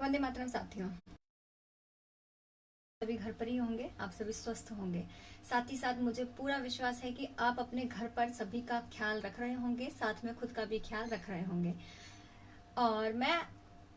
वंदे मातरम साथियों, सभी घर पर ही होंगे, आप सभी स्वस्थ होंगे। साथ ही साथ मुझे पूरा विश्वास है कि आप अपने घर पर सभी का ख्याल रख रहे होंगे, साथ में खुद का भी ख्याल रख रहे होंगे। और मैं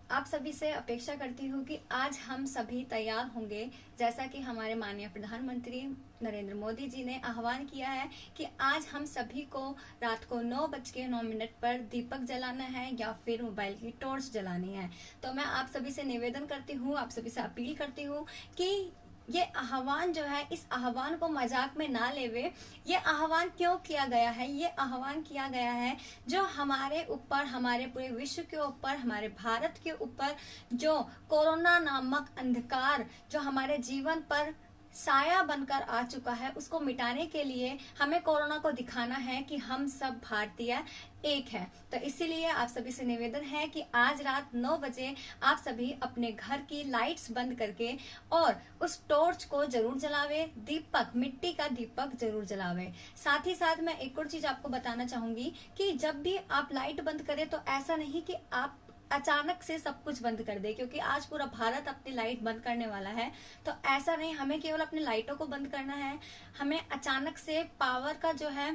आप सभी से अपेक्षा करती हूँ कि आज हम सभी तैयार होंगे, जैसा कि हमारे माननीय प्रधानमंत्री नरेंद्र मोदी जी ने आह्वान किया है कि आज हम सभी को रात को 9:09 पर दीपक जलाना है या फिर मोबाइल की टॉर्च जलानी है। तो मैं आप सभी से निवेदन करती हूँ, आप सभी से अपील करती हूँ कि ये आह्वान जो है, इस आह्वान को मजाक में ना लेवे। ये आह्वान क्यों किया गया है? ये आह्वान किया गया है जो हमारे ऊपर, हमारे पूरे विश्व के ऊपर, हमारे भारत के ऊपर जो कोरोना नामक अंधकार जो हमारे जीवन पर साया बनकर आ चुका है, उसको मिटाने के लिए हमें कोरोना को दिखाना है कि हम सब भारतीय एक है। तो इसीलिए आप सभी से निवेदन है कि आज रात 9 बजे आप सभी अपने घर की लाइट्स बंद करके और उस टॉर्च को जरूर जलावे, दीपक, मिट्टी का दीपक जरूर जलावे। साथ ही साथ मैं एक और चीज आपको बताना चाहूंगी कि जब भी आप लाइट बंद करें तो ऐसा नहीं कि आप अचानक से सब कुछ बंद कर दे, क्योंकि आज पूरा भारत अपनी लाइट बंद करने वाला है। तो ऐसा नहीं, हमें केवल अपनी लाइटों को बंद करना है। हमें अचानक से पावर का जो है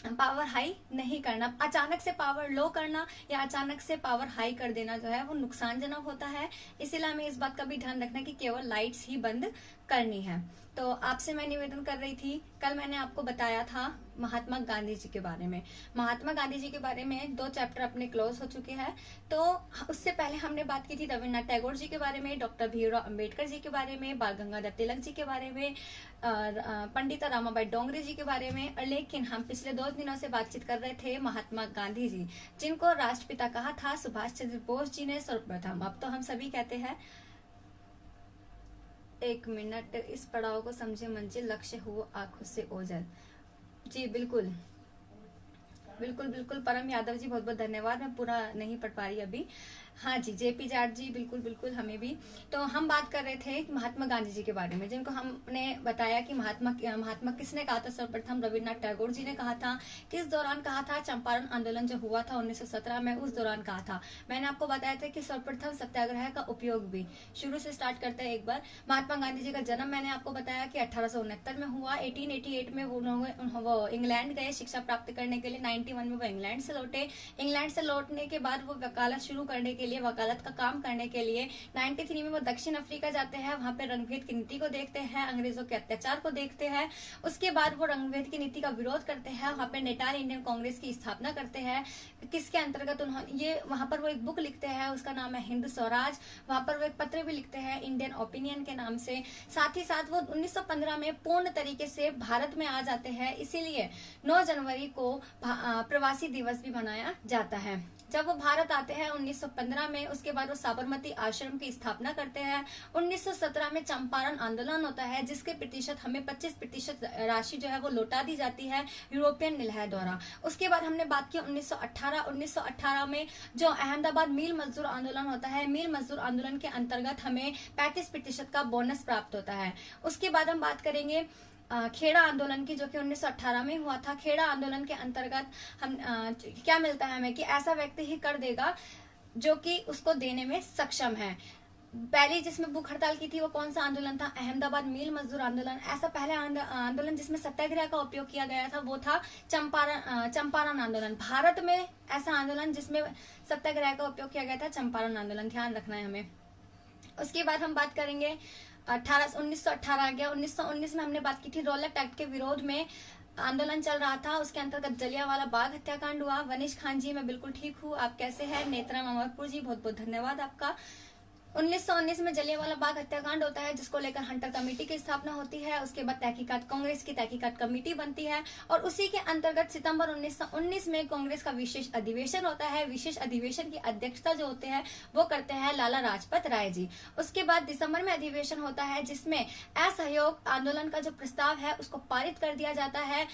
पावर हाई नहीं करना, अचानक से पावर लो करना या अचानक से पावर हाई कर देना जो है वो नुकसानजनक होता है। इसीलिए हमें इस बात का भी ध्यान रखना कि केवल लाइट्स ही बंद करनी है। तो आपसे मैं निवेदन कर रही थी, कल मैंने आपको बताया था महात्मा गांधी जी के बारे में। महात्मा गांधी जी के बारे में 2 चैप्टर अपने क्लोज हो चुके हैं। तो उससे पहले हमने बात की थी रविन्द्रनाथ टैगोर जी के बारे में, डॉक्टर भीमराव अंबेडकर जी के बारे में, बाल गंगाधर तिलक जी के बारे में, पंडिता रमाबाई डोंगरे जी के बारे में। लेकिन हम पिछले 2 दिनों से बातचीत कर रहे थे महात्मा गांधी जी, जिनको राष्ट्रपिता कहा था सुभाष चंद्र बोस जी ने सर्वप्रथम। अब तो हम सभी कहते हैं, 1 मिनट, इस पड़ाव को समझे मंजिल, लक्ष्य हो आंखों से ओझल। जी बिल्कुल बिल्कुल बिल्कुल, परम यादव जी बहुत बहुत धन्यवाद। मैं पूरा नहीं पढ़ पा रही अभी। हाँ जी, जेपी जाट जी, बिल्कुल बिल्कुल, हमें भी। तो हम बात कर रहे थे महात्मा गांधी जी के बारे में, जिनको हमने बताया कि महात्मा किसने कहा था सर्वप्रथम? रविन्द्रनाथ टैगोर जी ने कहा था। किस दौरान कहा था? चंपारण आंदोलन जो हुआ था 1917 में, उस दौरान कहा था। मैंने आपको बताया था कि सर्वप्रथम सत्याग्रह का उपयोग भी, शुरू से स्टार्ट करते हैं एक बार। महात्मा गांधी जी का जन्म मैंने आपको बताया कि 1869 में हुआ। 1888 में वो इंग्लैंड गए शिक्षा प्राप्त करने के लिए। 91 में वो इंग्लैंड से लौटे। इंग्लैंड से लौटने के बाद वो वकालत शुरू करने के लिए, वकालत का काम करने के लिए 93 में वो दक्षिण अफ्रीका जाते हैं। वहां पे रंगभेद की नीति को देखते हैं, अंग्रेजों के अत्याचार को देखते हैं। उसके बाद वो रंगभेद की नीति का विरोध करते हैं। वहां पे नेटाल इंडियन कांग्रेस की स्थापना करते हैं, किसके अंतर्गत उन्होंने ये, वहां पर वो एक बुक लिखते हैं, उसका नाम है हिंद स्वराज। वहां पर वो एक पत्र भी लिखते हैं इंडियन ओपिनियन के नाम से। साथ ही साथ वो 1915 में पूर्ण तरीके से भारत में आ जाते हैं। इसीलिए 9 जनवरी को प्रवासी दिवस भी मनाया जाता है। जब वो भारत आते हैं 1915 में, उसके बाद वो साबरमती आश्रम की स्थापना करते हैं। 1917 में चंपारण आंदोलन होता है, जिसके प्रतिशत हमें 25% राशि जो है वो लौटा दी जाती है यूरोपियन निलह द्वारा। उसके बाद हमने बात की 1918 में जो अहमदाबाद मील मजदूर आंदोलन होता है। मील मजदूर आंदोलन के अंतर्गत हमें 35% का बोनस प्राप्त होता है। उसके बाद हम बात करेंगे खेड़ा आंदोलन की, जो कि 1918 में हुआ था। खेड़ा आंदोलन के अंतर्गत हम क्या मिलता है हमें कि ऐसा व्यक्ति ही कर देगा जो कि उसको देने में सक्षम है। पहली जिसमें भूख हड़ताल की थी वो कौन सा आंदोलन था? अहमदाबाद मील मजदूर आंदोलन। ऐसा पहला आंदोलन जिसमें सत्याग्रह का उपयोग किया गया था वो था चंपारण आंदोलन। भारत में ऐसा आंदोलन जिसमें सत्याग्रह का उपयोग किया गया था, चंपारण आंदोलन, ध्यान रखना है हमें। उसके बाद हम बात करेंगे 1918 आ गया। 1919 में हमने बात की थी रॉलेट एक्ट के विरोध में आंदोलन चल रहा था, उसके अंतर्गत जलियांवाला बाग हत्याकांड हुआ। वनीश खान जी, मैं बिल्कुल ठीक हूँ, आप कैसे हैं? नेत्राम अमरपुर जी, बहुत बहुत धन्यवाद आपका। 1919 में जलियांवाला बाग हत्याकांड होता है, जिसको लेकर हंटर कमेटी की स्थापना होती है। उसके बाद तहकीकात, कांग्रेस की तहकीकात कमेटी बनती है और उसी के अंतर्गत सितंबर 1919 में कांग्रेस का विशेष अधिवेशन होता है। विशेष अधिवेशन की अध्यक्षता जो होते हैं वो करते हैं लाला लाजपत राय जी। उसके बाद दिसंबर में अधिवेशन होता है, जिसमें असहयोग आंदोलन का जो प्रस्ताव है उसको पारित कर दिया जाता है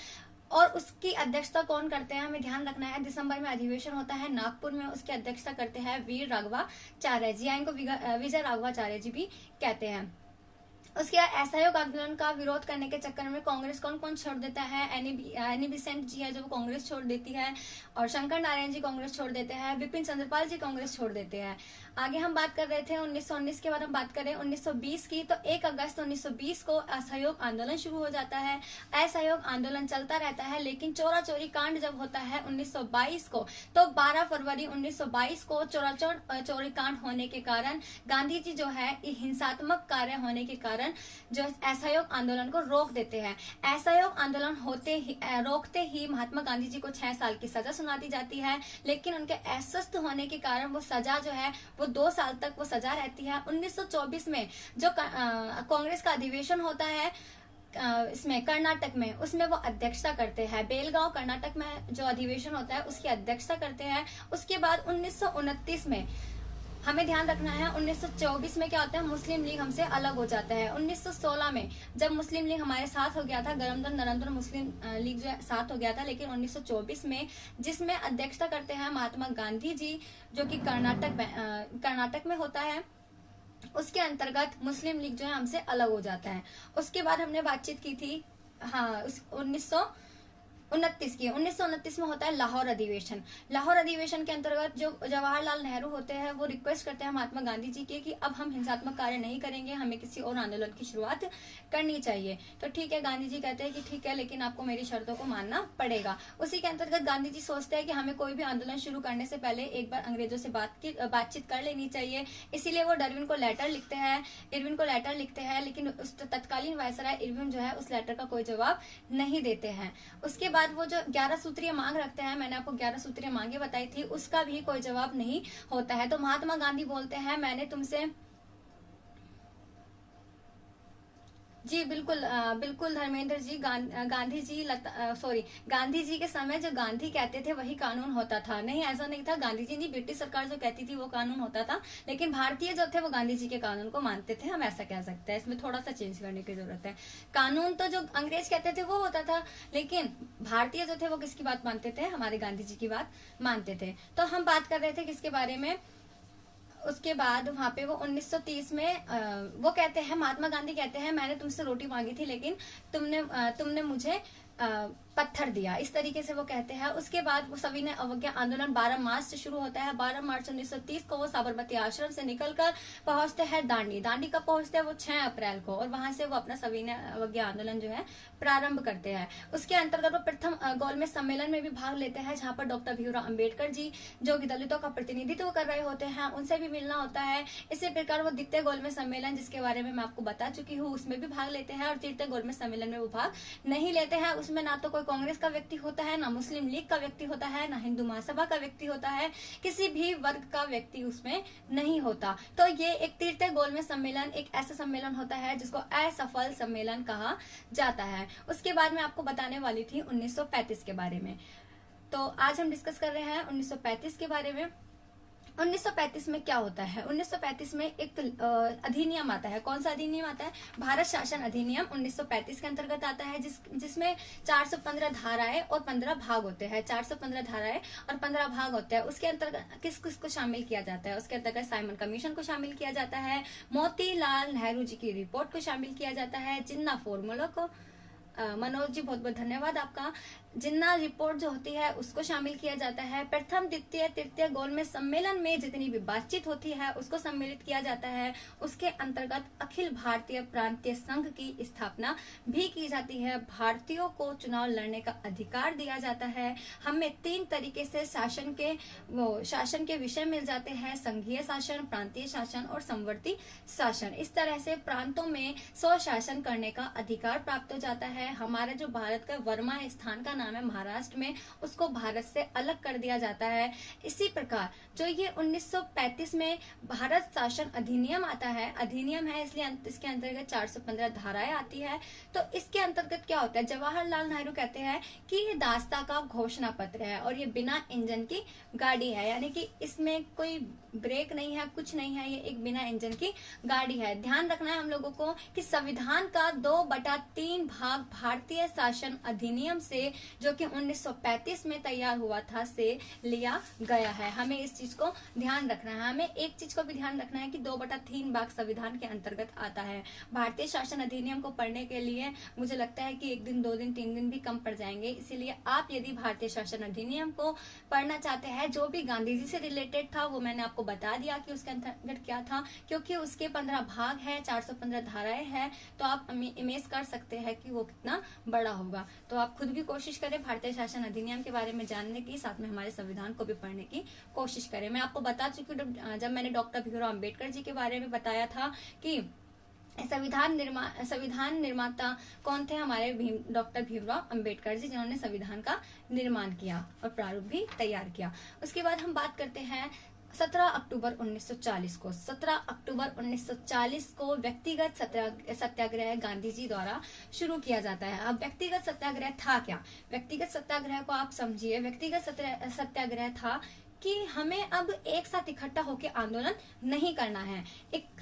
और उसकी अध्यक्षता कौन करते हैं हमें ध्यान रखना है। दिसंबर में अधिवेशन होता है नागपुर में, उसकी अध्यक्षता करते हैं वीर राघवाचार्य जी, या इनको विजय राघवाचार्य जी भी कहते हैं। उसके बाद असहयोग आंदोलन का विरोध करने के चक्कर में कांग्रेस कौन कौन छोड़ देता है? एनी बेसेंट जी है जो कांग्रेस छोड़ देती है, और शंकर नारायण जी कांग्रेस छोड़ देते हैं, विपिन चंद्रपाल जी कांग्रेस छोड़ देते हैं। आगे हम बात कर रहे थे 1919 के बाद हम बात करें 1920 की, तो 1 अगस्त 1920 को असहयोग आंदोलन शुरू हो जाता है। असहयोग आंदोलन चलता रहता है, लेकिन चोरा चोरी कांड जब होता है 1922 को, तो 12 फरवरी 1922 को चोरी कांड होने के कारण गांधी जी जो है हिंसात्मक कार्य होने के कारण जो असहयोग आंदोलन को रोक देते हैं। असहयोग आंदोलन रोकते ही महात्मा गांधी जी को 6 साल की सजा सुना दी जाती है, लेकिन उनके अस्वस्थ होने के कारण वो सजा जो है वो 2 साल तक वो सजा रहती है। 1924 में जो कांग्रेस का अधिवेशन होता है इसमें कर्नाटक में, उसमें वो अध्यक्षता करते हैं। बेलगांव कर्नाटक में जो अधिवेशन होता है उसकी अध्यक्षता करते हैं। उसके बाद 1929 में हमें ध्यान रखना है, 1924 में क्या होता है, मुस्लिम लीग हमसे अलग हो जाता है। 1916 में जब मुस्लिम लीग हमारे साथ हो गया था, गठबंधन नरेंद्र मुस्लिम लीग जो साथ हो गया था, लेकिन 1924 में जिसमें अध्यक्षता करते हैं महात्मा गांधी जी, जो कि कर्नाटक में होता है, उसके अंतर्गत मुस्लिम लीग जो है हमसे अलग हो जाता है। उसके बाद हमने बातचीत की थी 1929 में होता है लाहौर अधिवेशन। लाहौर अधिवेशन के अंतर्गत जो जवाहरलाल नेहरू होते हैं वो रिक्वेस्ट करते हैं महात्मा गांधी जी के कि अब हम हिंसात्मक कार्य नहीं करेंगे, हमें किसी और आंदोलन की शुरुआत करनी चाहिए। तो ठीक है, गांधी जी कहते हैं कि ठीक है, लेकिन आपको मेरी शर्तों को मानना पड़ेगा। उसी के अंतर्गत गांधी जी सोचते हैं कि हमें कोई भी आंदोलन शुरू करने से पहले एक बार अंग्रेजों से बातचीत कर लेनी चाहिए। इसीलिए वो इरविन को लेटर लिखते हैं, लेकिन उस तत्कालीन वायसराय इरविन जो है उस लेटर का कोई जवाब नहीं देते हैं। उसके बाद वो जो 11 सूत्रीय मांग रखते हैं, मैंने आपको 11 सूत्रीय मांगे बताई थी, उसका भी कोई जवाब नहीं होता है। तो महात्मा गांधी बोलते हैं, मैंने तुमसे जी बिल्कुल धर्मेंद्र जी, गांधी जी के समय जो गांधी कहते थे वही कानून होता था। नहीं, ऐसा नहीं था, गांधी जी नहीं, ब्रिटिश सरकार जो कहती थी वो कानून होता था, लेकिन भारतीय जो थे वो गांधी जी के कानून को मानते थे, हम ऐसा कह सकते हैं। इसमें थोड़ा सा चेंज करने की जरूरत है। कानून तो जो अंग्रेज कहते थे वो होता था, लेकिन भारतीय जो थे वो किसकी बात मानते थे, हमारे गांधी जी की बात मानते थे। तो हम बात कर रहे थे किसके बारे में, उसके बाद वहां पे वो 1930 में वो कहते हैं, महात्मा गांधी कहते हैं, मैंने तुमसे रोटी मांगी थी लेकिन तुमने मुझे पत्थर दिया, इस तरीके से वो कहते हैं। उसके बाद वो सविनय अवज्ञा आंदोलन 12 मार्च से शुरू होता है। 12 मार्च 1930 को वो साबरमती आश्रम से निकलकर पहुंचते हैं दांडी कब पहुंचते हैं, वो 6 अप्रैल को, और वहां से वो अपना सविनय अवज्ञा आंदोलन जो है प्रारंभ करते हैं। उसके अंतर्गत वो प्रथम गोलमेज सम्मेलन में भी भाग लेते हैं, जहां पर डॉक्टर भीमराव अम्बेडकर जी जो कि दलितों का प्रतिनिधित्व कर रहे होते हैं, उनसे भी मिलना होता है। इसी प्रकार वो द्वितीय गोलमेज सम्मेलन, जिसके बारे में मैं आपको बता चुकी हूँ, उसमें भी भाग लेते हैं, और तृतीय गोलमेज सम्मेलन में वो भाग नहीं लेते हैं। उसमें ना तो कोई कांग्रेस का व्यक्ति होता है, ना मुस्लिम लीग का व्यक्ति होता है, ना हिंदू महासभा का व्यक्ति होता है, किसी भी वर्ग का व्यक्ति उसमें नहीं होता। तो ये एक तृतीय गोलमेज सम्मेलन एक ऐसा सम्मेलन होता है जिसको असफल सम्मेलन कहा जाता है। उसके बाद मैं आपको बताने वाली थी 1935 के बारे में। तो आज हम डिस्कस कर रहे हैं 1935 के बारे में। 1935 में क्या होता है, 1935 में एक अधिनियम आता है। कौन सा अधिनियम आता है, भारत शासन अधिनियम 1935 के अंतर्गत आता है, जिसमें 415 धाराएं और 15 भाग होते हैं। 415 धाराएं और 15 भाग होते हैं। उसके अंतर्गत किस किस को शामिल किया जाता है, उसके अंतर्गत साइमन कमीशन को शामिल किया जाता है, मोतीलाल नेहरू जी की रिपोर्ट को शामिल किया जाता है, जिन्ना फॉर्मूला को, मनोज जी बहुत बहुत धन्यवाद आपका, जिन्ना रिपोर्ट जो होती है उसको शामिल किया जाता है। प्रथम द्वितीय तृतीय गोलमेज सम्मेलन में जितनी भी बातचीत होती है उसको सम्मिलित किया जाता है। उसके अंतर्गत अखिल भारतीय प्रांतीय संघ की स्थापना भी की जाती है। भारतीयों को चुनाव लड़ने का अधिकार दिया जाता है। हमें 3 तरीके से शासन के विषय मिल जाते हैं, संघीय शासन, प्रांतीय शासन और समवर्ती शासन। इस तरह से प्रांतों में स्वशासन करने का अधिकार प्राप्त हो जाता है। हमारा जो भारत का वर्मा स्थान का नाम है महाराष्ट्र में, उसको भारत से अलग कर दिया जाता है। इसी प्रकार जो ये 1935 में भारत शासन अधिनियम आता है, अधिनियम है इसलिए इसके अंतर्गत 415 धाराएं आती है। तो इसके अंतर्गत क्या होता है, जवाहरलाल नेहरू कहते हैं कि ये दास्ता का घोषणा पत्र है और ये बिना इंजन की गाड़ी है, यानी कि इसमें कोई ब्रेक नहीं है, कुछ नहीं है, ये एक बिना इंजन की गाड़ी है। ध्यान रखना है हम लोगों को कि संविधान का 2/3 भाग भारतीय शासन अधिनियम से जो कि 1935 में तैयार हुआ था से लिया गया है। हमें इस चीज को ध्यान रखना है। हमें एक चीज को भी ध्यान रखना है कि 2/3 भाग संविधान के अंतर्गत आता है। भारतीय शासन अधिनियम को पढ़ने के लिए मुझे लगता है कि 1 दिन 2 दिन 3 दिन भी कम पड़ जाएंगे। इसीलिए आप यदि भारतीय शासन अधिनियम को पढ़ना चाहते हैं, जो भी गांधी जी से रिलेटेड था वो मैंने आपको बता दिया कि उसके अंतर्गत क्या था, क्योंकि उसके 15 भाग है, 415 धाराएं हैं, तो आप इमेज कर सकते हैं कि वो कितना बड़ा होगा। तो आप खुद भी कोशिश करें भारतीय शासन अधिनियम के बारे में जानने की, साथ में हमारे संविधान को भी पढ़ने की कोशिश करें। मैं आपको बता चुकी हूँ जब मैंने डॉक्टर भीमराव अम्बेडकर जी के बारे में बताया था कि संविधान निर्माता कौन थे, हमारे डॉक्टर भीमराव अम्बेडकर जी, जिन्होंने संविधान का निर्माण किया और प्रारूप भी तैयार किया। उसके बाद हम बात करते हैं 17 अक्टूबर 1940 को। 17 अक्टूबर 1940 को व्यक्तिगत सत्याग्रह गांधी जी द्वारा शुरू किया जाता है। अब व्यक्तिगत सत्याग्रह था क्या? व्यक्तिगत सत्याग्रह को आप समझिए। व्यक्तिगत सत्याग्रह था कि हमें अब एक साथ इकट्ठा होकर आंदोलन नहीं करना है।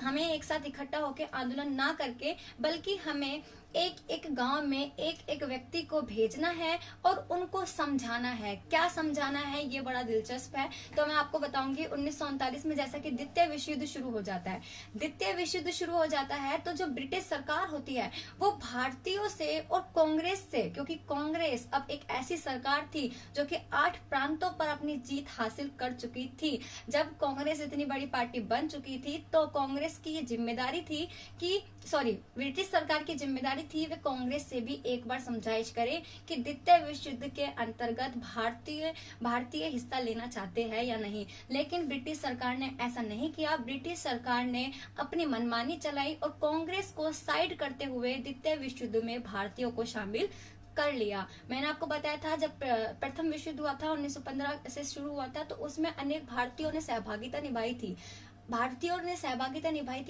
हमें एक साथ इकट्ठा होकर आंदोलन ना करके, बल्कि हमें एक एक गांव में एक एक व्यक्ति को भेजना है और उनको समझाना है। क्या समझाना है, ये बड़ा दिलचस्प है। तो मैं आपको बताऊंगी 1939 में जैसा कि द्वितीय विश्व युद्ध शुरू हो जाता है। द्वितीय विश्व युद्ध शुरू हो जाता है तो जो ब्रिटिश सरकार होती है वो भारतीयों से और कांग्रेस से, क्योंकि कांग्रेस अब एक ऐसी सरकार थी जो कि 8 प्रांतों पर अपनी जीत हासिल कर चुकी थी। जब कांग्रेस इतनी बड़ी पार्टी बन चुकी थी तो कांग्रेस की ये जिम्मेदारी थी कि ब्रिटिश सरकार की जिम्मेदारी थी वे कांग्रेस से भी एक बार समझाइश करे कि द्वितीय विश्व युद्ध के अंतर्गत भारतीय हिस्सा लेना चाहते हैं या नहीं। लेकिन ब्रिटिश सरकार ने ऐसा नहीं किया। ब्रिटिश सरकार ने अपनी मनमानी चलाई और कांग्रेस को साइड करते हुए द्वितीय विश्व युद्ध में भारतीयों को शामिल कर लिया। मैंने आपको बताया था जब प्रथम विश्व युद्ध हुआ था 1915 से शुरू हुआ था, तो उसमें अनेक भारतीयों ने सहभागिता निभाई थी।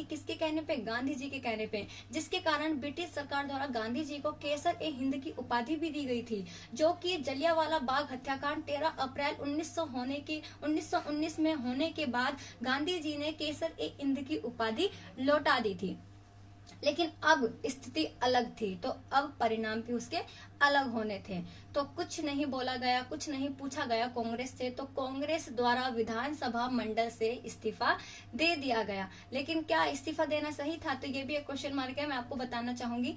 किसके कहने पे? गांधी जी के कहने पे, जिसके कारण ब्रिटिश सरकार द्वारा गांधी जी को केसर-ए-हिंद की उपाधि भी दी गई थी, जो कि जलियांवाला बाग हत्याकांड 13 अप्रैल 1919 में होने के बाद गांधी जी ने केसर-ए-हिंद की उपाधि लौटा दी थी। लेकिन अब स्थिति अलग थी, तो अब परिणाम भी उसके अलग होने थे। तो कुछ नहीं बोला गया, कुछ नहीं पूछा गया कांग्रेस से, तो कांग्रेस द्वारा विधानसभा मंडल से इस्तीफा दे दिया गया। लेकिन क्या इस्तीफा देना सही था? तो ये भी एक क्वेश्चन मार्क है। मैं आपको बताना चाहूंगी,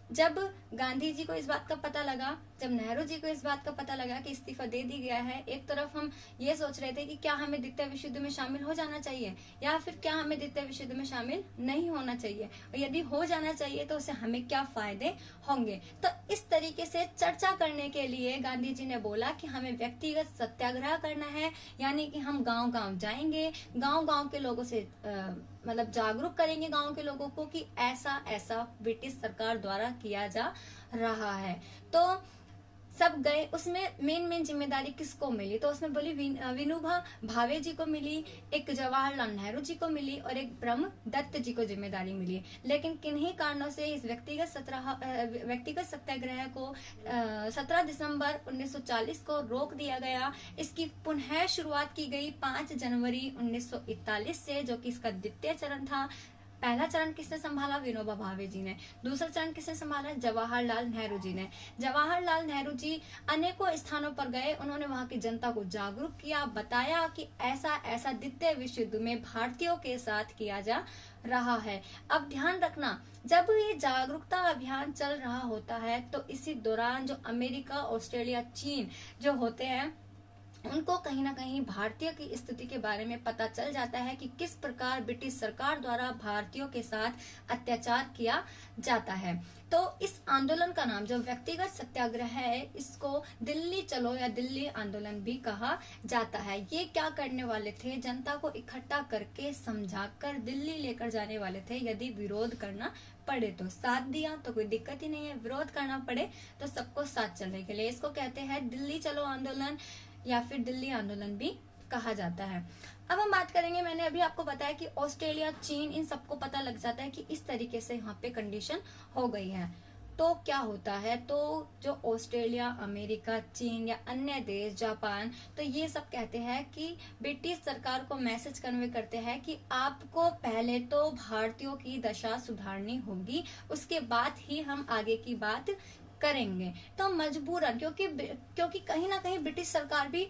जब गांधी जी को इस बात का पता लगा, जब नेहरू जी को इस बात का पता लगा कि इस्तीफा दे दी गया है, एक तरफ हम ये सोच रहे थे कि क्या हमें द्वितीय विश्व युद्ध में शामिल हो जाना चाहिए या फिर क्या हमें द्वितीय विश्व युद्ध में शामिल नहीं होना चाहिए, और यदि हो जाना चाहिए तो उससे हमें क्या फायदे होंगे। तो इस तरीके से चर्चा करने के लिए गांधी जी ने बोला कि हमें व्यक्तिगत सत्याग्रह करना है, यानी कि हम गाँव गाँव जाएंगे, गाँव गाँव के लोगों से जागरूक करेंगे गांव के लोगों को कि ऐसा ऐसा ब्रिटिश सरकार द्वारा किया जा रहा है। तो सब गए। उसमें मेन जिम्मेदारी किसको मिली? तो उसमें बोली विनोबा भावे जी को मिली, एक जवाहरलाल नेहरू जी को मिली और एक ब्रह्म दत्त जी को जिम्मेदारी मिली। लेकिन किन्हीं कारणों से इस व्यक्तिगत सत्याग्रह को 17 दिसंबर 1940 को रोक दिया गया। इसकी पुनः शुरुआत की गई 5 जनवरी 1941 से, जो कि इसका द्वितीय चरण था। पहला चरण किसने संभाला? विनोबा भावे जी ने। दूसरा चरण किसने संभाला? जवाहरलाल नेहरू जी ने। जवाहरलाल नेहरू जी अनेकों स्थानों पर गए, उन्होंने वहां की जनता को जागरूक किया, बताया कि ऐसा ऐसा द्वितीय विश्व युद्ध में भारतीयों के साथ किया जा रहा है। अब ध्यान रखना, जब ये जागरूकता अभियान चल रहा होता है तो इसी दौरान जो अमेरिका, ऑस्ट्रेलिया, चीन जो होते हैं उनको कहीं ना कहीं भारतीय की स्थिति के बारे में पता चल जाता है कि किस प्रकार ब्रिटिश सरकार द्वारा भारतीयों के साथ अत्याचार किया जाता है। तो इस आंदोलन का नाम जो व्यक्तिगत सत्याग्रह है, इसको दिल्ली चलो या दिल्ली आंदोलन भी कहा जाता है। ये क्या करने वाले थे? जनता को इकट्ठा करके समझाकर दिल्ली लेकर जाने वाले थे। यदि विरोध करना पड़े तो साथ दिया तो कोई दिक्कत ही नहीं है, विरोध करना पड़े तो सबको साथ चलने के लिए। इसको कहते हैं दिल्ली चलो आंदोलन या फिर दिल्ली आंदोलन भी कहा जाता है। अब हम बात करेंगे, मैंने अभी आपको बताया कि ऑस्ट्रेलिया, चीन, इन सबको पता लग जाता है कि इस तरीके से यहाँ पे कंडीशन हो गई है। तो क्या होता है, तो जो ऑस्ट्रेलिया, अमेरिका, चीन या अन्य देश, जापान, तो ये सब कहते हैं कि ब्रिटिश सरकार को मैसेज कन्वे करते हैं कि आपको पहले तो भारतीयों की दशा सुधारनी होगी, उसके बाद ही हम आगे की बात करेंगे। तो मजबूरन, क्योंकि कहीं ना कहीं ब्रिटिश सरकार भी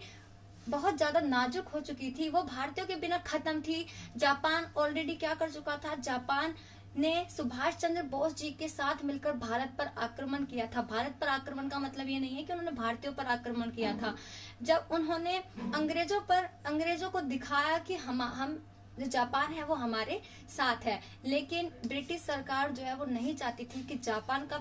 बहुत ज्यादा नाजुक हो चुकी थी, वो भारतीयों के बिना खत्म थी। जापान ऑलरेडी क्या कर चुका था, जापान ने सुभाष चंद्र बोस जी के साथ मिलकर भारत पर आक्रमण किया था। भारत पर आक्रमण का मतलब ये नहीं है कि उन्होंने भारतीयों पर आक्रमण किया था। जब उन्होंने अंग्रेजों को दिखाया कि हम जो जापान है वो हमारे साथ है, लेकिन ब्रिटिश सरकार जो है वो नहीं चाहती थी कि जापान का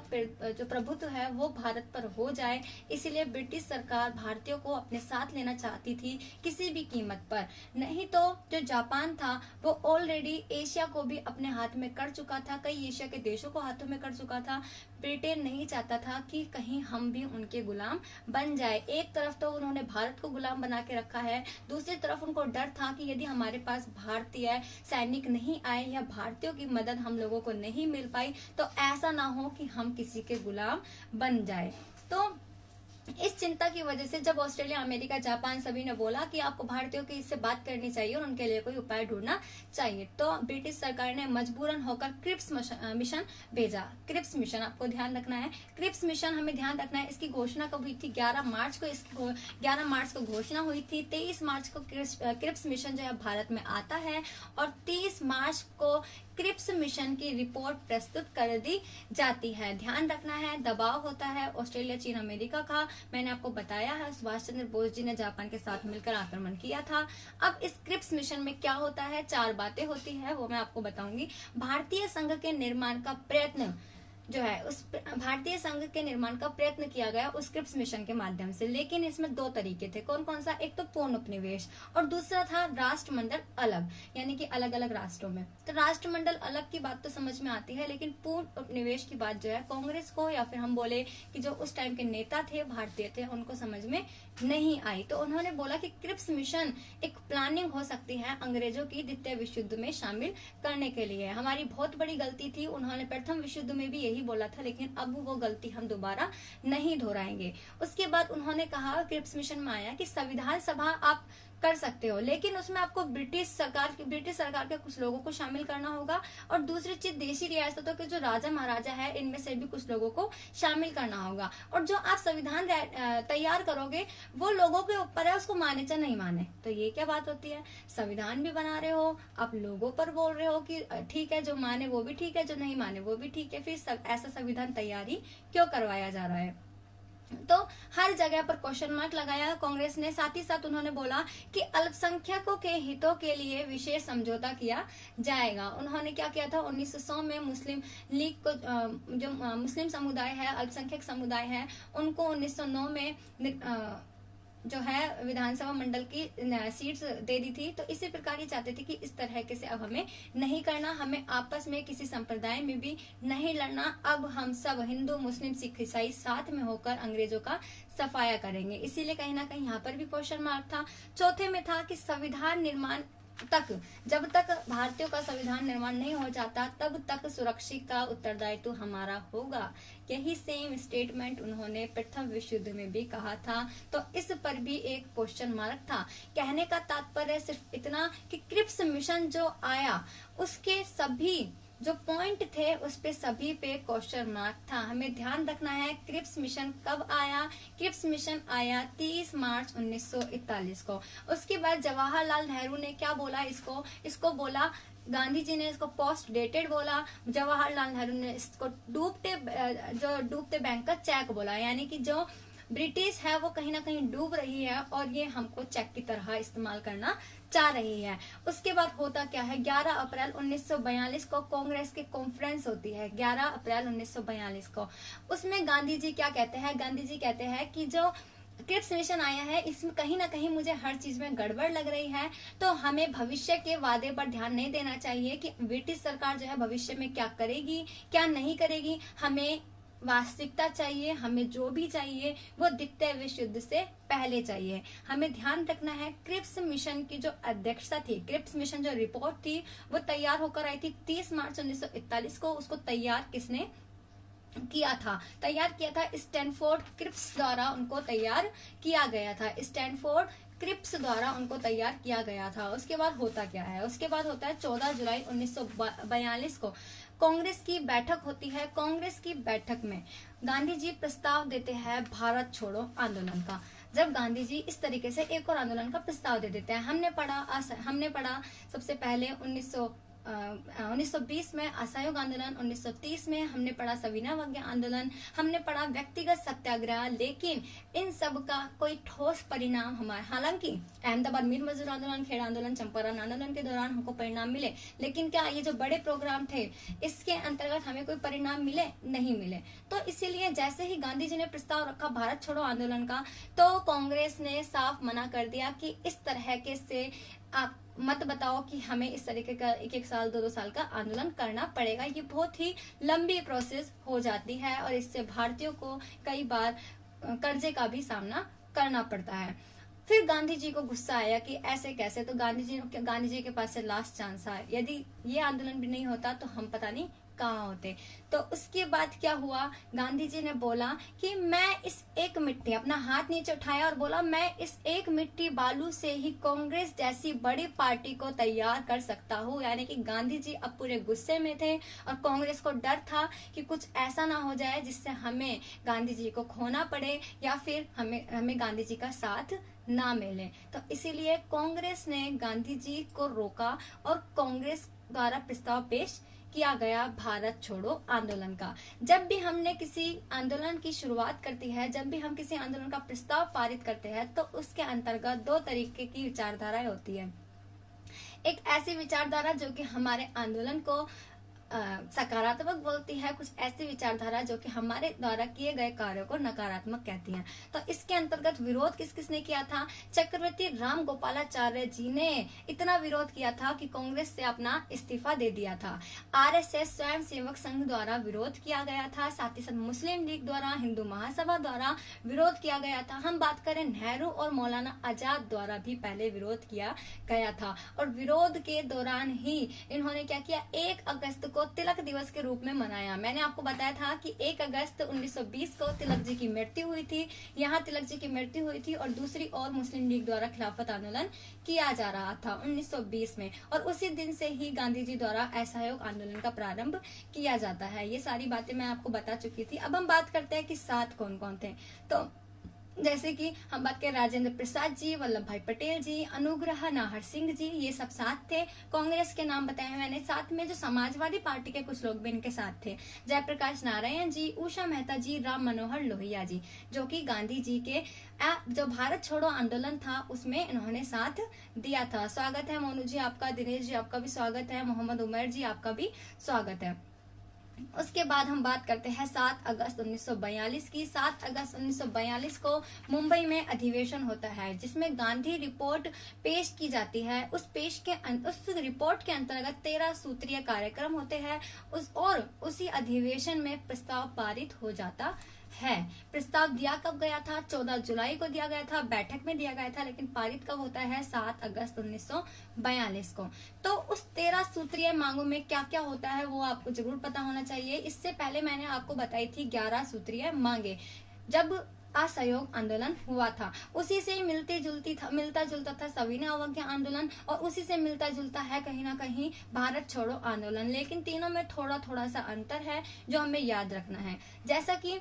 जो प्रभुत्व है वो भारत पर हो जाए। इसीलिए ब्रिटिश सरकार भारतीयों को अपने साथ लेना चाहती थी किसी भी कीमत पर। नहीं तो जो जापान था वो ऑलरेडी एशिया को भी अपने हाथ में कर चुका था, कई एशिया के देशों को हाथों में कर चुका था। ब्रिटेन नहीं चाहता था कि कहीं हम भी उनके गुलाम बन जाए। एक तरफ तो उन्होंने भारत को गुलाम बना के रखा है, दूसरी तरफ उनको डर था कि यदि हमारे पास भारतीय सैनिक नहीं आए या भारतीयों की मदद हम लोगों को नहीं मिल पाई तो ऐसा ना हो कि हम किसी के गुलाम बन जाए। तो इस चिंता की वजह से जब ऑस्ट्रेलिया, अमेरिका, जापान सभी ने बोला कि आपको भारतीयों की इससे बात करनी चाहिए और उनके लिए कोई उपाय ढूंढना चाहिए, तो ब्रिटिश सरकार ने मजबूरन होकर क्रिप्स मिशन भेजा। क्रिप्स मिशन आपको ध्यान रखना है, क्रिप्स मिशन हमें ध्यान रखना है। इसकी घोषणा कब हुई थी, 11 मार्च को घोषणा हुई थी। 23 मार्च को क्रिप्स मिशन जो है भारत में आता है और 30 मार्च को क्रिप्स मिशन की रिपोर्ट प्रस्तुत कर दी जाती है। ध्यान रखना है, दबाव होता है ऑस्ट्रेलिया, चीन, अमेरिका का। मैंने आपको बताया है सुभाष चंद्र बोस जी ने जापान के साथ मिलकर आक्रमण किया था। अब इस क्रिप्स मिशन में क्या होता है, 4 बातें होती है, वो मैं आपको बताऊंगी। भारतीय संघ के निर्माण का प्रयत्न जो है, उस भारतीय संघ के निर्माण का प्रयत्न किया गया उस क्रिप्स मिशन के माध्यम से, लेकिन इसमें 2 तरीके थे। कौन कौन सा, एक तो पूर्ण उपनिवेश और दूसरा था राष्ट्रमंडल अलग, यानी कि अलग अलग राष्ट्रों में। तो राष्ट्रमंडल अलग की बात तो समझ में आती है, लेकिन पूर्ण उपनिवेश की बात जो है कांग्रेस को, या फिर हम बोले कि जो उस टाइम के नेता थे भारतीय थे, उनको समझ में नहीं आई। तो उन्होंने बोला कि क्रिप्स मिशन एक प्लानिंग हो सकती है अंग्रेजों की द्वितीय विश्व युद्ध में शामिल करने के लिए। हमारी बहुत बड़ी गलती थी, उन्होंने प्रथम विश्व युद्ध में भी यही बोला था, लेकिन अब वो गलती हम दोबारा नहीं दोहराएंगे। उसके बाद उन्होंने कहा, क्रिप्स मिशन में आया कि संविधान सभा आप कर सकते हो, लेकिन उसमें आपको ब्रिटिश सरकार के कुछ लोगों को शामिल करना होगा और दूसरी चीज देशी रियासतों के जो राजा महाराजा है इनमें से भी कुछ लोगों को शामिल करना होगा। और जो आप संविधान तैयार करोगे वो लोगों के ऊपर है, उसको माने चाहे नहीं माने। तो ये क्या बात होती है, संविधान भी बना रहे हो, आप लोगों पर बोल रहे हो कि ठीक है, जो माने वो भी ठीक है, जो नहीं माने वो भी ठीक है, फिर ऐसा संविधान तैयारी क्यों करवाया जा रहा है। तो हर जगह पर क्वेश्चन मार्क लगाया कांग्रेस ने। साथ ही साथ उन्होंने बोला कि अल्पसंख्यकों के हितों के लिए विशेष समझौता किया जाएगा। उन्होंने क्या किया था, 1900 में मुस्लिम लीग को, जो मुस्लिम समुदाय है, अल्पसंख्यक समुदाय है, उनको 1909 में जो है विधानसभा मंडल की सीट्स दे दी थी। तो इसी प्रकार ये चाहते थे कि इस तरह के से अब हमें नहीं करना, हमें आपस में किसी संप्रदाय में भी नहीं लड़ना, अब हम सब हिंदू, मुस्लिम, सिख, ईसाई साथ में होकर अंग्रेजों का सफाया करेंगे। इसीलिए कहीं ना कहीं यहाँ पर भी क्वेश्चन मार्क था। चौथे में था कि संविधान निर्माण तक, जब तक भारतीयों का संविधान निर्माण नहीं हो जाता तब तक सुरक्षित का उत्तरदायित्व हमारा होगा। यही सेम स्टेटमेंट उन्होंने प्रथम विश्व युद्ध में भी कहा था। तो इस पर भी एक क्वेश्चन मार्क था। कहने का तात्पर्य सिर्फ इतना कि क्रिप्स मिशन जो आया उसके सभी जो पॉइंट थे उस पे सभी पे क्वेश्चन मार्क था। हमें ध्यान रखना है क्रिप्स मिशन कब आया। क्रिप्स मिशन आया 30 मार्च 1941 को। उसके बाद जवाहरलाल नेहरू ने क्या बोला, इसको बोला, गांधी जी ने इसको पोस्ट डेटेड बोला, जवाहरलाल नेहरू ने इसको डूबते बैंक का चेक बोला। यानी कि जो ब्रिटिश है वो कहीं ना कहीं डूब रही है और ये हमको चेक की तरह इस्तेमाल करना चाह रही है। उसके बाद होता क्या है, 11 अप्रैल 1942 को कांग्रेस की कॉन्फ्रेंस होती है। 11 अप्रैल 1942 को उसमें गांधी जी क्या कहते हैं, गांधी जी कहते हैं कि जो क्रिप्स मिशन आया है इसमें कहीं ना कहीं मुझे हर चीज में गड़बड़ लग रही है, तो हमें भविष्य के वादे पर ध्यान नहीं देना चाहिए कि ब्रिटिश सरकार जो है भविष्य में क्या करेगी क्या नहीं करेगी। हमें वास्तविकता चाहिए, हमें जो भी चाहिए वो द्वितीय विश्व युद्ध से पहले चाहिए। हमें ध्यान रखना है क्रिप्स मिशन की जो अध्यक्षता थी, क्रिप्स मिशन जो रिपोर्ट थी वो तैयार होकर आई थी 30 मार्च 1941 को। उसको तैयार किसने किया था, तैयार किया था स्टैनफोर्ड क्रिप्स द्वारा, उनको तैयार किया गया था। स्टैनफोर्ड क्रिप्स द्वारा उनको तैयार किया गया था। उसके बाद होता क्या है, उसके बाद होता है 14 जुलाई 1942 को कांग्रेस की बैठक होती है। कांग्रेस की बैठक में गांधी जी प्रस्ताव देते हैं भारत छोड़ो आंदोलन का। जब गांधी जी इस तरीके से एक और आंदोलन का प्रस्ताव दे देते हैं, हमने पढ़ा सबसे पहले 1920 में असहयोग आंदोलन, 1930 में हमने पढ़ा सविनय अवज्ञा आंदोलन, हमने पढ़ा व्यक्तिगत सत्याग्रह, लेकिन इन सब का कोई ठोस परिणाम हमारे, हालांकि अहमदाबाद मीर मजदूर आंदोलन, खेड़ा आंदोलन, चंपारण आंदोलन के दौरान हमको परिणाम मिले, लेकिन क्या ये जो बड़े प्रोग्राम थे इसके अंतर्गत हमें कोई परिणाम मिले? नहीं मिले। तो इसीलिए जैसे ही गांधी जी ने प्रस्ताव रखा भारत छोड़ो आंदोलन का, तो कांग्रेस ने साफ मना कर दिया कि इस तरह के से आप मत बताओ कि हमें इस तरीके का एक साल 2 साल का आंदोलन करना पड़ेगा। ये बहुत ही लंबी प्रोसेस हो जाती है और इससे भारतीयों को कई बार कर्जे का भी सामना करना पड़ता है। फिर गांधी जी को गुस्सा आया कि ऐसे कैसे, तो गांधी जी के पास से लास्ट चांस है, यदि ये आंदोलन भी नहीं होता तो हम पता नहीं कहाँ होते। तो उसके बाद क्या हुआ, गांधी जी ने बोला कि मैं इस एक मिट्टी, अपना हाथ नीचे उठाया और बोला मैं इस एक मिट्टी बालू से ही कांग्रेस जैसी बड़ी पार्टी को तैयार कर सकता हूँ। यानी कि गांधी जी अब पूरे गुस्से में थे और कांग्रेस को डर था कि कुछ ऐसा ना हो जाए जिससे हमें गांधी जी को खोना पड़े या फिर हमें गांधी जी का साथ ना मिले। तो इसीलिए कांग्रेस ने गांधी जी को रोका और कांग्रेस द्वारा प्रस्ताव पेश किया गया भारत छोड़ो आंदोलन का। जब भी हमने किसी आंदोलन की शुरुआत करती है, जब भी हम किसी आंदोलन का प्रस्ताव पारित करते हैं, तो उसके अंतर्गत 2 तरीके की विचारधाराएं होती है। एक ऐसी विचारधारा जो कि हमारे आंदोलन को सकारात्मक बोलती है, कुछ ऐसी विचारधारा जो कि हमारे द्वारा किए गए कार्यों को नकारात्मक कहती हैं। तो इसके अंतर्गत विरोध किस किसने किया था? चक्रवर्ती राम गोपालाचार्य जी ने इतना विरोध किया था कि कांग्रेस से अपना इस्तीफा दे दिया था। आरएसएस स्वयं सेवक संघ द्वारा विरोध किया गया था, साथ ही साथ मुस्लिम लीग द्वारा, हिंदू महासभा द्वारा विरोध किया गया था। हम बात करें नेहरू और मौलाना आजाद द्वारा भी पहले विरोध किया गया था और विरोध के दौरान ही इन्होंने क्या किया, 1 अगस्त को तिलक दिवस के रूप में मनाया। मैंने आपको बताया था कि 1 अगस्त 1920 को तिलक जी की मृत्यु हुई थी, यहाँ तिलक जी की मृत्यु हुई थी और दूसरी ओर मुस्लिम लीग द्वारा खिलाफत आंदोलन किया जा रहा था 1920 में, और उसी दिन से ही गांधी जी द्वारा असहयोग आंदोलन का प्रारंभ किया जाता है। ये सारी बातें मैं आपको बता चुकी थी। अब हम बात करते हैं कि साथ कौन कौन थे। तो जैसे कि हम बात करें, राजेंद्र प्रसाद जी, वल्लभ भाई पटेल जी, अनुग्रह नाहर सिंह जी, ये सब साथ थे। कांग्रेस के नाम बताए मैंने, साथ में जो समाजवादी पार्टी के कुछ लोग भी इनके साथ थे, जयप्रकाश नारायण जी, उषा मेहता जी, राम मनोहर लोहिया जी, जो कि गांधी जी के जो भारत छोड़ो आंदोलन था उसमें इन्होंने साथ दिया था। स्वागत है मोनू जी आपका, दिनेश जी आपका भी स्वागत है, मोहम्मद उमर जी आपका भी स्वागत है। उसके बाद हम बात करते हैं 7 अगस्त 1942 की। 7 अगस्त 1942 को मुंबई में अधिवेशन होता है जिसमें गांधी रिपोर्ट पेश की जाती है। उस रिपोर्ट के अंतर्गत 13 सूत्रीय कार्यक्रम होते हैं और उसी अधिवेशन में प्रस्ताव पारित हो जाता है। प्रस्ताव दिया कब गया था? 14 जुलाई को दिया गया था, बैठक में दिया गया था, लेकिन पारित कब होता है? 7 अगस्त 1942 को। तो उस 13 सूत्रीय मांगों में क्या क्या होता है वो आपको जरूर पता होना चाहिए। इससे पहले मैंने आपको बताई थी 11 सूत्रीय मांगे जब असहयोग आंदोलन हुआ था। उसी से मिलता जुलता था सविनय अवज्ञा आंदोलन और उसी से मिलता जुलता है कहीं ना कहीं भारत छोड़ो आंदोलन, लेकिन तीनों में थोड़ा थोड़ा सा अंतर है जो हमें याद रखना है। जैसा कि